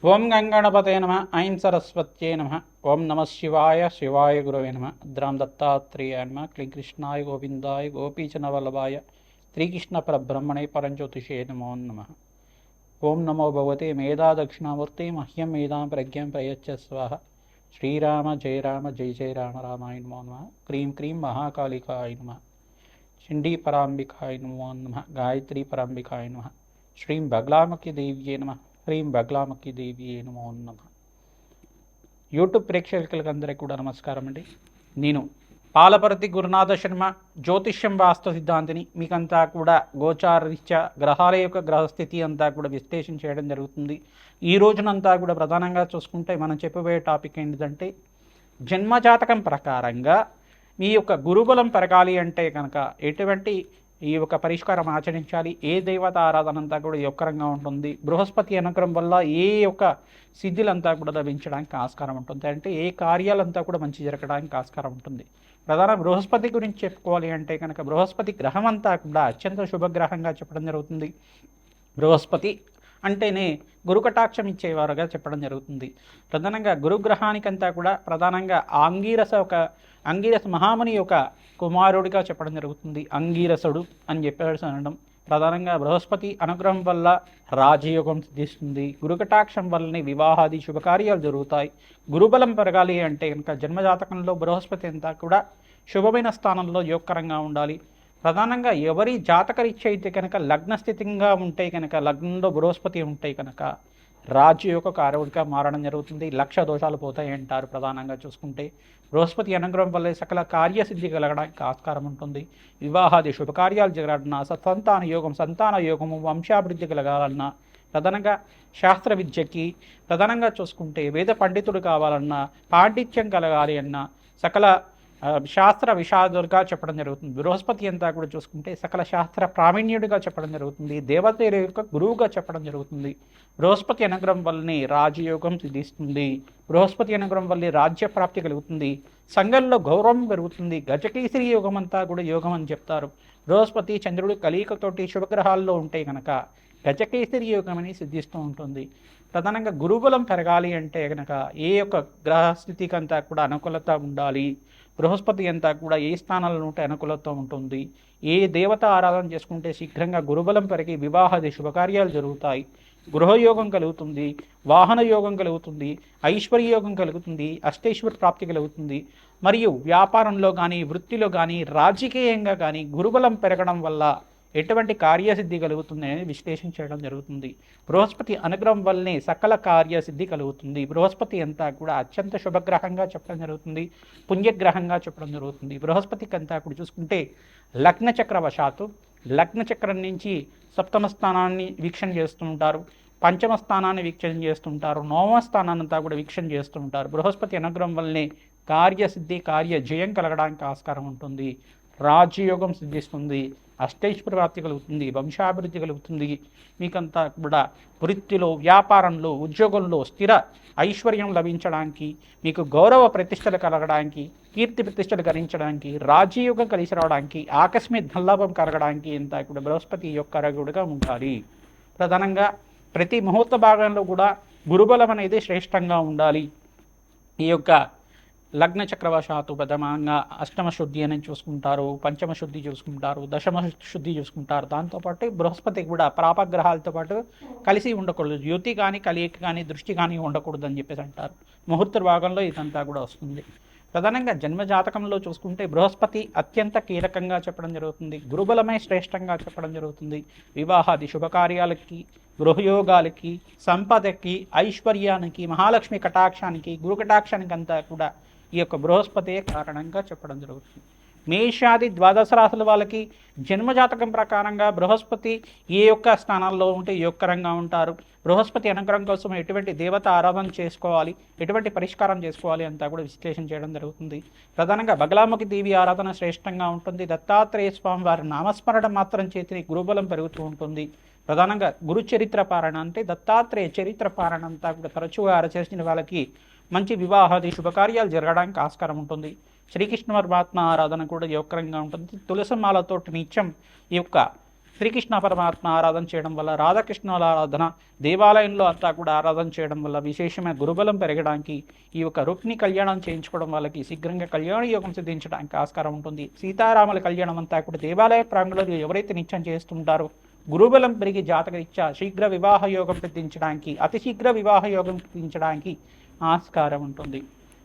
ఓం గంగణపతే నమ ఐం సరస్వత్యే నమ ఓం నమ శివాయ శివాయ గురవే నమ ద్రాం దత్తాత్రేయాయ నమ క్లీం కృష్ణాయ గోవిందాయ గోపీచనవల్లభాయ శ్రీకృష్ణ పరబ్రహ్మణే పరంజ్యోతిషే నమో నమ. ఓం నమో భగవతే మేధా దక్షిణామూర్తి మహ్యం మేధాం ప్రజ్ఞం ప్రయచ్చ స్వాహ. శ్రీరామ జయ రామ జయ జయ రామ రామాయ నమో నమ. క్రీం క్రీం మహాకాళికాయ నమ. చండీ పరాంబికాయ నమో నమ. గాయత్రీ పరాంబికాయ నమ. శ్రీం బగ్లామకి దేవ్యే నమ. హ్రీం బగ్లామకి దేవి నమో నమ. యూట్యూబ్ ప్రేక్షకులందరికీ కూడా నమస్కారం అండి. నేను పాలపర్తి గురునాథ శర్మ, జ్యోతిష్యం వాస్తు సిద్ధాంతిని. మీకంతా కూడా గోచారరీత్యా గ్రహాల యొక్క గ్రహస్థితి అంతా కూడా విశ్లేషణ చేయడం జరుగుతుంది. ఈ రోజునంతా కూడా ప్రధానంగా చూసుకుంటే మనం చెప్పబోయే టాపిక్ ఏంటిదంటే, జన్మజాతకం ప్రకారంగా మీ యొక్క గురుబలం పెరగాలి అంటే కనుక ఎటువంటి ఈ యొక్క పరిష్కారం ఆచరించాలి, ఏ దేవత ఆరాధన అంతా కూడా యొక్కరంగా ఉంటుంది, బృహస్పతి అనుగ్రహం వల్ల ఏ యొక్క సిద్ధులంతా కూడా లభించడానికి ఆస్కారం ఉంటుంది, అంటే ఏ కార్యాలంతా కూడా మంచి జరగడానికి ఆస్కారం ఉంటుంది. ప్రధాన బృహస్పతి గురించి చెప్పుకోవాలి అంటే కనుక బృహస్పతి గ్రహం అంతా కూడా అత్యంత శుభగ్రహంగా చెప్పడం జరుగుతుంది. బృహస్పతి అంటేనే గురుకటాక్షం ఇచ్చేవారుగా చెప్పడం జరుగుతుంది. ప్రధానంగా గురుగ్రహానికంతా కూడా ప్రధానంగా అంగీరస మహాముని యొక్క కుమారుడిగా చెప్పడం జరుగుతుంది. అంగీరసుడు అని చెప్పేసి అనడం. ప్రధానంగా బృహస్పతి అనుగ్రహం వల్ల రాజయోగం సిద్ధిస్తుంది. గురుకటాక్షం వల్లనే వివాహాది శుభకార్యాలు జరుగుతాయి. గురుబలం పెరగాలి అంటే కనుక జన్మజాతకంలో బృహస్పతి అంతా కూడా శుభమైన స్థానంలో యోగకరంగా ఉండాలి. ప్రధానంగా ఎవరి జాతకరీత్యా అయితే కనుక లగ్నస్థితిగా ఉంటే కనుక, లగ్నంలో బృహస్పతి ఉంటే కనుక రాజయోగ కారకుడిగా మారడం జరుగుతుంది. లక్ష దోషాలు పోతాయి అంటారు. ప్రధానంగా చూసుకుంటే బృహస్పతి అనుగ్రహం వల్ల సకల కార్యసిద్ధి కలగడానికి ఆస్కారం ఉంటుంది. వివాహాది శుభకార్యాలు జరగాలన్నా, సంతాన యోగము, వంశాభివృద్ధి కలగాలన్నా, ప్రధానంగా శాస్త్ర విద్యకి, ప్రధానంగా చూసుకుంటే వేద పండితుడు కావాలన్నా, పాండిత్యం కలగాలి అన్నా, సకల శాస్త్ర విషాదులుగా చెప్పడం జరుగుతుంది. బృహస్పతి అంతా కూడా చూసుకుంటే సకల శాస్త్ర ప్రావీణ్యుడిగా చెప్పడం జరుగుతుంది. దేవతల యొక్క గురువుగా చెప్పడం జరుగుతుంది. బృహస్పతి అనుగ్రహం వల్లనే రాజయోగం సిద్ధిస్తుంది. బృహస్పతి అనుగ్రహం వల్లే రాజ్య ప్రాప్తి కలుగుతుంది. సంఘంలో గౌరవం పెరుగుతుంది. గజకేసరి యోగం అంతా కూడా యోగం అని చెప్తారు. బృహస్పతి చంద్రుడు కలియికతోటి శుభగ్రహాల్లో ఉంటే కనుక గజకేసరి యోగం అని సిద్ధిస్తూ ఉంటుంది. ప్రధానంగా గురుబలం పెరగాలి అంటే కనుక ఏ యొక్క గ్రహస్థితికి అంతా కూడా అనుకూలత ఉండాలి. బృహస్పతి అంతా కూడా ఏ స్థానాల్లో ఉంటే అనుకూలత ఉంటుంది, ఏ దేవత ఆరాధన చేసుకుంటే శీఘ్రంగా గురుబలం పెరిగి వివాహాది శుభకార్యాలు జరుగుతాయి, గృహయోగం కలుగుతుంది, వాహన యోగం కలుగుతుంది, ఐశ్వర్యయోగం కలుగుతుంది, అష్టైశ్వర ప్రాప్తి కలుగుతుంది. మరియు వ్యాపారంలో కానీ, వృత్తిలో కానీ, రాజకీయంగా కానీ గురుబలం పెరగడం వల్ల ఎటువంటి కార్యసిద్ధి కలుగుతుంది అనేది విశ్లేషణ చేయడం జరుగుతుంది. బృహస్పతి అనుగ్రహం వల్లనే సకల కార్యసిద్ధి కలుగుతుంది. బృహస్పతి అంతా కూడా అత్యంత శుభగ్రహంగా చెప్పడం జరుగుతుంది, పుణ్యగ్రహంగా చెప్పడం జరుగుతుంది. బృహస్పతికి అంతా కూడా చూసుకుంటే లగ్నచక్రవశాత్తు లగ్నచక్రం నుంచి సప్తమ స్థానాన్ని వీక్షణ చేస్తూ ఉంటారు, పంచమ స్థానాన్ని వీక్షణ చేస్తుంటారు, నవమ స్థానాన్ని అంతా కూడా వీక్షణ చేస్తూ ఉంటారు. బృహస్పతి అనుగ్రహం వల్లనే కార్యసిద్ధి, కార్యజయం కలగడానికి ఆస్కారం ఉంటుంది. రాజయోగం సిద్ధిస్తుంది, అష్టైశ్వర ప్రాప్తి కలుగుతుంది, వంశాభివృద్ధి కలుగుతుంది. మీకంతా కూడా వృత్తిలో, వ్యాపారంలో, ఉద్యోగంలో స్థిర ఐశ్వర్యం లభించడానికి, మీకు గౌరవ ప్రతిష్టలు కలగడానికి, కీర్తి ప్రతిష్టలు కలిగించడానికి, రాజయోగం కలిసి రావడానికి, ఆకస్మిక ధనలాభం కలగడానికి అంతా కూడా బృహస్పతి యొక్క రగుడుగా ఉండాలి. ప్రధానంగా ప్రతి ముహూర్త భాగంలో కూడా గురుబలం అనేది శ్రేష్టంగా ఉండాలి. ఈ యొక్క లగ్న చక్రవశాత్తు ప్రథమంగా అష్టమ శుద్ధి అని చూసుకుంటారు, పంచమ శుద్ధి చూసుకుంటారు, దశమ శుద్ధి చూసుకుంటారు. దాంతోపాటు బృహస్పతి కూడా ప్రాపగ్రహాలతో పాటు కలిసి ఉండకూడదు, యుతి కానీ, కలియక కానీ, దృష్టి కానీ ఉండకూడదు అని చెప్పేసి అంటారు. ముహూర్త భాగంలో ఇదంతా కూడా వస్తుంది. ప్రధానంగా జన్మజాతకంలో చూసుకుంటే బృహస్పతి అత్యంత కీలకంగా చెప్పడం జరుగుతుంది. గురుబలమే శ్రేష్టంగా చెప్పడం జరుగుతుంది. వివాహాది శుభకార్యాలకి, గృహయోగాలకి, సంపదకి, ఐశ్వర్యానికి, మహాలక్ష్మి కటాక్షానికి, గురు కటాక్షానికి అంతా కూడా ఈ యొక్క బృహస్పతి కారణంగా చెప్పడం జరుగుతుంది. మేషాది ద్వాదశ రాశుల వాళ్ళకి జన్మజాతకం ప్రకారంగా బృహస్పతి ఏ యొక్క స్థానాల్లో ఉంటే యోగకరంగా ఉంటారు, బృహస్పతి అనుగ్రహం కోసం ఎటువంటి దేవత ఆరాధన చేసుకోవాలి, ఎటువంటి పరిష్కారం చేసుకోవాలి అంతా కూడా విశ్లేషణ చేయడం జరుగుతుంది. ప్రధానంగా బగలాముఖి దేవి ఆరాధన శ్రేష్టంగా ఉంటుంది. దత్తాత్రేయ స్వామి వారి నామస్మరణ మాత్రం చేతిని గురుబలం పెరుగుతూ ఉంటుంది. ప్రధానంగా గురు చరిత్ర పారణ అంటే దత్తాత్రేయ చరిత్ర పారణ అంతా కూడా తరచుగా ఆచరించిన వాళ్ళకి మంచి వివాహాది శుభకార్యాలు జరగడానికి ఆస్కారం ఉంటుంది. శ్రీకృష్ణ పరమాత్మ ఆరాధన కూడా యోగకరంగా ఉంటుంది. తులసిమాలతోటి నిత్యం ఈ యొక్క శ్రీకృష్ణ పరమాత్మ ఆరాధన చేయడం వల్ల, రాధాకృష్ణుల ఆరాధన దేవాలయంలో అంతా కూడా ఆరాధన చేయడం వల్ల విశేషమైన గురుబలం పెరగడానికి, ఈ యొక్క రుక్ని కళ్యాణం చేయించుకోవడం వాళ్ళకి శీఘ్రంగా కళ్యాణ యోగం సిద్ధించడానికి ఆస్కారం ఉంటుంది. సీతారాముల కళ్యాణం అంతా కూడా దేవాలయ ప్రాంగణంలో ఎవరైతే నిత్యం చేస్తుంటారో గురుబలం పెరిగి జాతకరీత్యా శీఘ్ర వివాహ యోగం సిద్ధించడానికి, అతి శీఘ్ర వివాహ యోగం సిద్ధించడానికి ఆస్కారం ఉంటుంది.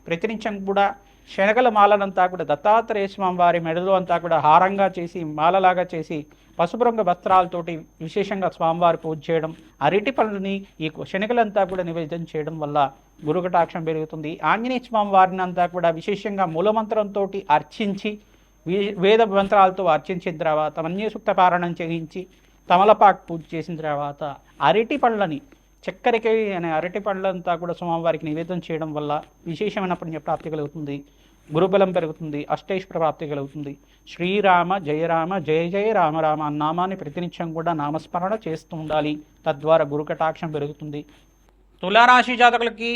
ప్రతినిత్యం కూడా శనగల మాలనంతా కూడా దత్తాత్రేయ స్వామి వారి మెడలో అంతా కూడా హారంగా చేసి మాలలాగా చేసి పసుపు రంగు వస్త్రాలతోటి విశేషంగా స్వామివారి పూజ చేయడం, అరటి పళ్ళని ఈ శనగలంతా కూడా నివేదన చేయడం వల్ల గురుకటాక్షం పెరుగుతుంది. ఆంజనేయ స్వామి వారిని అంతా కూడా విశేషంగా మూలమంత్రంతో అర్చించి వేద మంత్రాలతో అర్చించిన తర్వాత మన్యసూక్త పారాయణం చేయించి తమలపాకు పూజ చేసిన తర్వాత అరటి పళ్ళని చక్కెరకి అనే అరటి పళ్ళంతా కూడా స్వామివారికి నివేదన చేయడం వల్ల విశేషమైన పుణ్యప్రాప్తి కలుగుతుంది, గురుబలం పెరుగుతుంది, అష్టైశ్వర ప్రాప్తి కలుగుతుంది. శ్రీరామ జయరామ జయ జయ రామ రామ అన్న నామాన్ని ప్రతినిత్యం కూడా నామస్మరణ చేస్తూ ఉండాలి. తద్వారా గురుకటాక్షం పెరుగుతుంది. తులారాశి జాతకులకి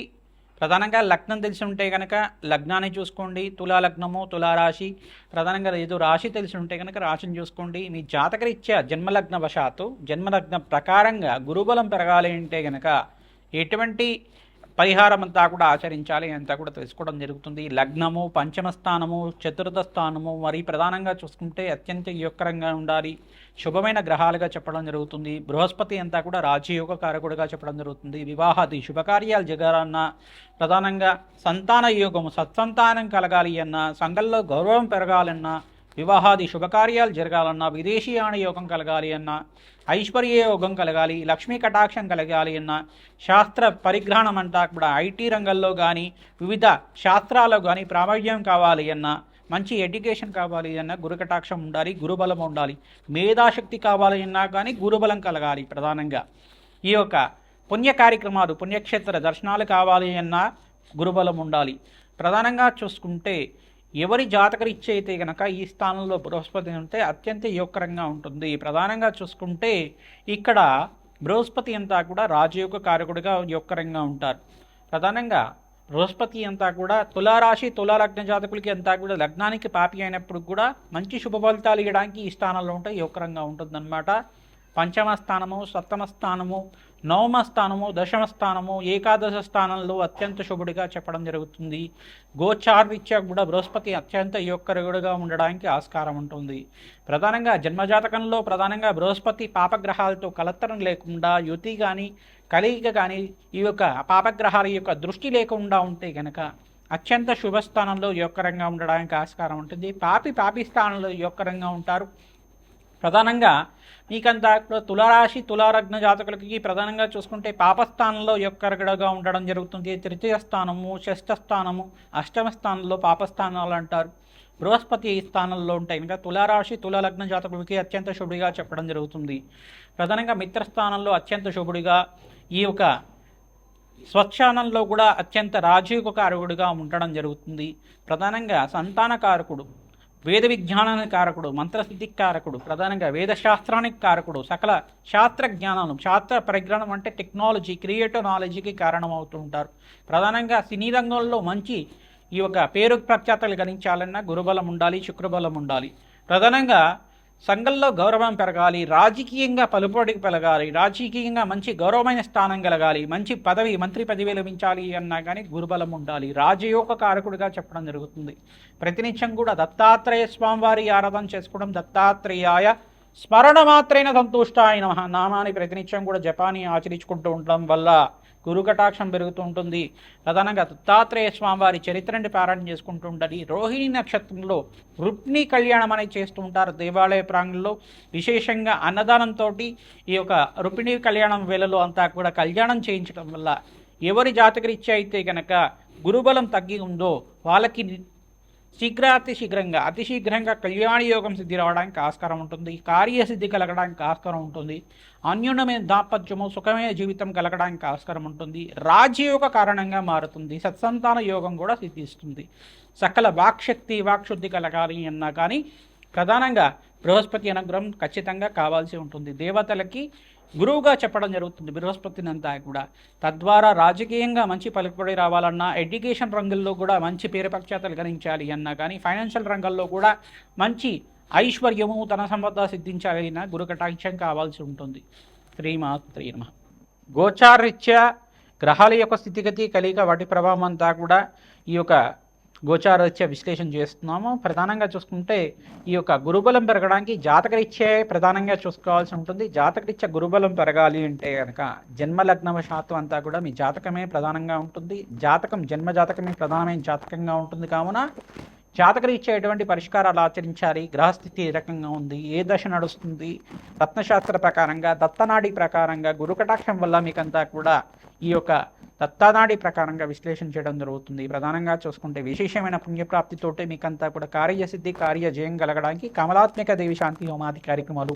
ప్రధానంగా లగ్నం తెలిసి ఉంటే కనుక లగ్నాన్ని చూసుకోండి. తులా లగ్నము తులారాశి ప్రధానంగా ఏదో రాశి తెలిసి ఉంటే కనుక రాశిని చూసుకోండి. మీ జాతకరీత్యా జన్మలగ్న వశాత్తు జన్మలగ్న ప్రకారంగా గురుబలం పెరగాలి అంటే కనుక ఎటువంటి పరిహారం అంతా కూడా ఆచరించాలి అంతా కూడా తెలుసుకోవడం జరుగుతుంది. లగ్నము, పంచమ స్థానము, చతుర్థ స్థానము మరి ప్రధానంగా చూసుకుంటే అత్యంత యోగకరంగా ఉండాలి, శుభమైన గ్రహాలుగా చెప్పడం జరుగుతుంది. బృహస్పతి అంతా కూడా రాజయోగ కారకుడిగా చెప్పడం జరుగుతుంది. వివాహాది శుభకార్యాలు జరగాలన్నా, ప్రధానంగా సంతాన యోగము సత్సంతానం కలగాలి అన్నా, సంఘంలో గౌరవం పెరగాలన్నా, వివాహాది శుభకార్యాలు జరగాలన్నా, విదేశీయాన యోగం కలగాలి అన్నా, ఐశ్వర్య యోగం కలగాలి, లక్ష్మీ కటాక్షం కలగాలి అన్న, శాస్త్ర పరిగ్రహణం అంతా కూడా ఐటీ రంగంలో కానీ వివిధ శాస్త్రాల్లో కానీ ప్రావీణ్యం కావాలి అన్న, మంచి ఎడ్యుకేషన్ కావాలి అన్న గురుకటాక్షం ఉండాలి, గురుబలం ఉండాలి. మేధాశక్తి కావాలి అన్నా కానీ గురుబలం కలగాలి. ప్రధానంగా ఈ యొక్క పుణ్య కార్యక్రమాలు, పుణ్యక్షేత్ర దర్శనాలు కావాలి అన్నా గురుబలం ఉండాలి. ప్రధానంగా చూసుకుంటే ఎవరి జాతకరీత్యా అయితే కనుక ఈ స్థానంలో బృహస్పతి ఉంటే అత్యంత యోగకరంగా ఉంటుంది. ప్రధానంగా చూసుకుంటే ఇక్కడ బృహస్పతి అంతా కూడా రాజయోగ కారకుడిగా యోగకరంగా ఉంటారు. ప్రధానంగా బృహస్పతి అంతా కూడా తులారాశి తులాలగ్న జాతకులకి అంతా కూడా లగ్నానికి పాపి అయినప్పుడు కూడా మంచి శుభ ఫలితాలు ఇవ్వడానికి ఈ స్థానంలో ఉంటే యోగకరంగా ఉంటుందన్నమాట. పంచమ స్థానము, సప్తమ స్థానము, నవమ స్థానము, దశమ స్థానము, ఏకాదశ స్థానంలో అత్యంత శుభుడిగా చెప్పడం జరుగుతుంది. గోచారరీత్యా కూడా బృహస్పతి అత్యంత యోగకరుడుగా ఉండడానికి ఆస్కారం ఉంటుంది. ప్రధానంగా జన్మజాతకంలో ప్రధానంగా బృహస్పతి పాపగ్రహాలతో కలత్తరం లేకుండా యుతి కానీ కలియిక కానీ ఈ యొక్క పాపగ్రహాల యొక్క దృష్టి లేకుండా ఉంటే కనుక అత్యంత శుభస్థానంలో యోగకరంగా ఉండడానికి ఆస్కారం ఉంటుంది. పాపి స్థానంలో యోగకరంగా ఉంటారు. ప్రధానంగా మీకంతా తులారాశి తులాలగ్న జాతకులకి ప్రధానంగా చూసుకుంటే పాపస్థానంలో యొక్కరగడగా ఉండడం జరుగుతుంది. తృతీయ స్థానము, షష్ఠ స్థానము, అష్టమ స్థానంలో పాపస్థానాలు అంటారు. బృహస్పతి ఈ స్థానంలో ఉంటాయి. ఇంకా తులారాశి తులాలగ్న జాతకులకి అత్యంత శుభుడిగా చెప్పడం జరుగుతుంది. ప్రధానంగా మిత్రస్థానంలో అత్యంత శుభుడిగా, ఈ యొక్క స్వచ్ఛానంలో కూడా అత్యంత రాజయోగకారకుడిగా ఉండడం జరుగుతుంది. ప్రధానంగా సంతానకారకుడు, వేద విజ్ఞానానికి కారకుడు, మంత్రసిద్ధికి కారకుడు, ప్రధానంగా వేదశాస్త్రానికి కారకుడు, సకల శాస్త్ర జ్ఞానం, శాస్త్ర పరిజ్ఞానం అంటే టెక్నాలజీ, క్రియేటివ్ నాలెడ్జ్కి కారణమవుతూ ఉంటారు. ప్రధానంగా సినీ రంగంలో మంచి ఈ యొక్క పేరు ప్రఖ్యాతలు గణించాలన్నా గురుబలం ఉండాలి, శుక్రబలం ఉండాలి. ప్రధానంగా సంఘంలో గౌరవం పెరగాలి, రాజకీయంగా పలుపడికి పెరగాలి, రాజకీయంగా మంచి గౌరవమైన స్థానం కలగాలి, మంచి పదవి మంత్రి పదవి లభించాలి అన్నా కానీ గురుబలం ఉండాలి. రాజయోగ కారకుడిగా చెప్పడం జరుగుతుంది. ప్రతినిత్యం కూడా దత్తాత్రేయ స్వామివారి ఆరాధన చేసుకోవడం, దత్తాత్రేయాయ స్మరణ మాత్రైన సంతుష్టాయ నమః నామాన్ని ప్రతినిత్యం కూడా జపాన్ని ఆచరించుకుంటూ ఉండడం వల్ల గురుకటాక్షం పెరుగుతూ ఉంటుంది. ప్రధానంగా దత్తాత్రేయ స్వామివారి చరిత్రని పారాయణ చేసుకుంటూ ఉండాలి. రోహిణి నక్షత్రంలో రుక్మిణీ కళ్యాణం అనేది చేస్తూ ఉంటారు దేవాలయ ప్రాంగణంలో. విశేషంగా అన్నదానంతో ఈ యొక్క రుక్మిణీ కళ్యాణం వేళలో అంతా కూడా కళ్యాణం చేయించడం వల్ల ఎవరి జాతకరీత్యా అయితే కనుక గురుబలం తగ్గి ఉందో వాళ్ళకి అతి శీఘ్రంగా కళ్యాణ యోగం సిద్ధి రావడానికి ఆస్కారం ఉంటుంది. కార్యసిద్ధి కలగడానికి ఆస్కారం ఉంటుంది. అన్యోన్యమైన దాంపత్యము, సుఖమైన జీవితం కలగడానికి ఆస్కారం ఉంటుంది. రాజయోగ కారణంగా మారుతుంది. సత్సంతాన యోగం కూడా సిద్ధిస్తుంది. సకల వాక్శక్తి, వాక్శుద్ధి కలగాలి అన్నా కానీ ప్రధానంగా బృహస్పతి అనుగ్రహం ఖచ్చితంగా కావాల్సి ఉంటుంది. దేవతలకి గురువుగా చెప్పడం జరుగుతుంది బృహస్పతిని అంతా కూడా. తద్వారా రాజకీయంగా మంచి పలుకుబడి రావాలన్నా, ఎడ్యుకేషన్ రంగంలో కూడా మంచి పేరు ప్రఖ్యాతలు గణించాలి అన్నా కానీ, ఫైనాన్షియల్ రంగంలో కూడా మంచి ఐశ్వర్యము తన సంపద సిద్ధించగలిగిన గురు కటాక్షం కావాల్సి ఉంటుంది. శ్రీమాత్రే నమః. గోచారరీత్యా గ్రహాల యొక్క స్థితిగతి కలిక వాటి ప్రభావం అంతా కూడా ఈ యొక్క గోచారరీత్యా విశ్లేషణ చేస్తున్నాము. ప్రధానంగా చూసుకుంటే ఈ యొక్క గురుబలం పెరగడానికి జాతకరీత్యా ప్రధానంగా చూసుకోవాల్సి ఉంటుంది. జాతకరీత్యా గురుబలం పెరగాలి అంటే కనుక జన్మలగ్నవశాత్తు అంతా కూడా మీ జాతకమే ప్రధానంగా ఉంటుంది. జన్మ జాతకమే ప్రధానమైన జాతకంగా ఉంటుంది. కావున జాతకరీత్యా ఎటువంటి పరిష్కారాలు ఆచరించాలి, గ్రహస్థితి ఏ రకంగా ఉంది, ఏ దశ నడుస్తుంది, రత్నశాస్త్ర ప్రకారంగా దత్తనాడి ప్రకారంగా గురుకటాక్షం వల్ల మీకంతా కూడా ఈ యొక్క దత్తానాడి ప్రకారంగా విశ్లేషణ చేయడం జరుగుతుంది. ప్రధానంగా చూసుకుంటే విశేషమైన పుణ్యప్రాప్తితోటే మీకంతా కూడా కార్యసిద్ధి కార్యజయం కలగడానికి కమలాత్మిక దేవి శాంతి హోమాది కార్యక్రమాలు,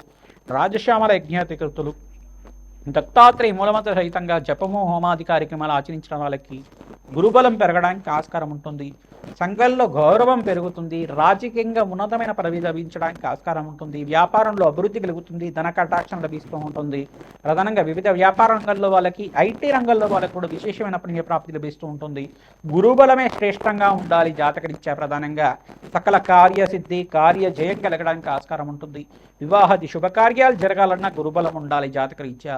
రాజశ్యామల యజ్ఞాతికృతులు, దత్తాత్రేయ మూలమంత్ర సహితంగా జపము హోమాది కార్యక్రమాలు ఆచరించిన వాళ్ళకి గురుబలం పెరగడానికి ఆస్కారం ఉంటుంది. సంఘంలో గౌరవం పెరుగుతుంది. రాజకీయంగా ఉన్నతమైన పదవి లభించడానికి ఆస్కారం ఉంటుంది. వ్యాపారంలో అభివృద్ధి కలుగుతుంది. ధన కటాక్షం లభిస్తూ ఉంటుంది. ప్రధానంగా వివిధ వ్యాపార రంగంలో వాళ్ళకి, ఐటీ రంగంలో వాళ్ళకి కూడా విశేషమైన పుణ్యప్రాప్తి లభిస్తూ ఉంటుంది. గురుబలమే శ్రేష్టంగా ఉండాలి. జాతకరీత్యా ప్రధానంగా సకల కార్యసిద్ధి కార్యజయం కలగడానికి ఆస్కారం ఉంటుంది. వివాహాది శుభకార్యాలు జరగాలన్నా గురుబలం ఉండాలి. జాతకరీత్యా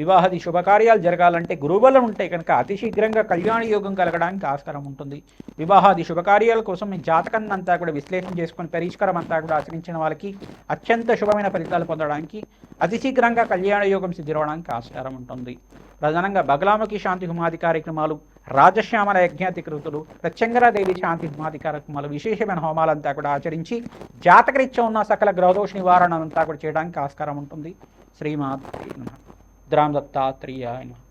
వివాహాది శుభకార్యాలు జరగాలంటే గురుబలం ఉంటే కనుక అతి శీఘ్రంగా కళ్యాణ యోగం కలగడానికి ఆస్కారం ఉంటుంది. వివాహాది శుభకార్యాల కోసం మీ జాతకాన్ని అంతా కూడా విశ్లేషణ చేసుకుని పరిష్కారం అంతా కూడా ఆచరించిన వాళ్ళకి అత్యంత శుభమైన ఫలితాలు పొందడానికి అతి శీఘ్రంగా కళ్యాణ యోగం సిద్ధిరవడానికి ఆస్కారం ఉంటుంది. ప్రధానంగా బగలాముఖి శాంతి హోమాది కార్యక్రమాలు, రాజశ్యామల యజ్ఞాతికృతులు, ప్రత్యంగరాదేవి శాంతి హోమాది కార్యక్రమాలు, విశేషమైన హోమాలంతా కూడా ఆచరించి జాతకరీత్యా ఉన్న సకల గ్రహదోష నివారణ అంతా కూడా చేయడానికి ఆస్కారం ఉంటుంది. శ్రీమాత్రే నమః. రామ్ దత్తాత్రేయాయ నమః.